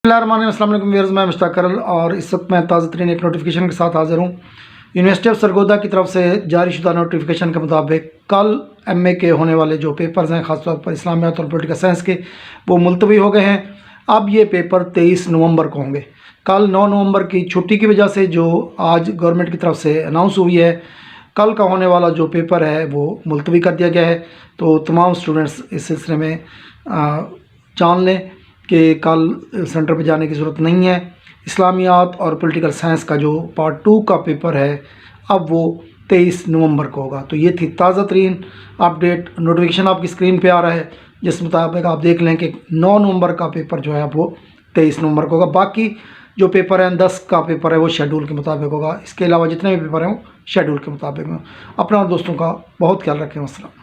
Viewers, मैं मुश्ताक करल और इस वक्त मैं ताज़ा तरीन एक नोटिफिकेशन के साथ हाज़िर हूँ। यूनिवर्सिटी ऑफ सरगोदा की तरफ से जारी शुदा नोटिफिकेशन के मुताबिक कल एमए के होने वाले जो पेपर्स हैं, ख़ासतौर पर इस्लामियात और पॉलिटिकल साइंस के, वो मुलतवी हो गए हैं। अब ये पेपर 23 नवंबर को होंगे। कल 9 नवंबर की छुट्टी की वजह से जो आज गवर्नमेंट की तरफ से अनाउंस हुई है, कल का होने वाला जो पेपर है वो मुलतवी कर दिया गया है। तो तमाम स्टूडेंट्स इस सिलसिले में जान लें कि कल सेंटर पर जाने की ज़रूरत नहीं है। इस्लामियात और पॉलिटिकल साइंस का जो पार्ट 2 का पेपर है, अब वो 23 नवंबर को होगा। तो ये थी ताज़ा तरीन अपडेट। नोटिफिकेशन आपकी स्क्रीन पे आ रहा है, जिस मुताबिक आप देख लें कि 9 नवंबर का पेपर जो है वो 23 नवंबर को होगा। बाकी जो पेपर हैं, 10 का पेपर है, वो शेड्यूल के मुताबिक होगा। इसके अलावा जितने भी पेपर हैं वो शेड्यूल के मुताबिक हों। अपना और दोस्तों का बहुत ख्याल रखें। अस्सलाम।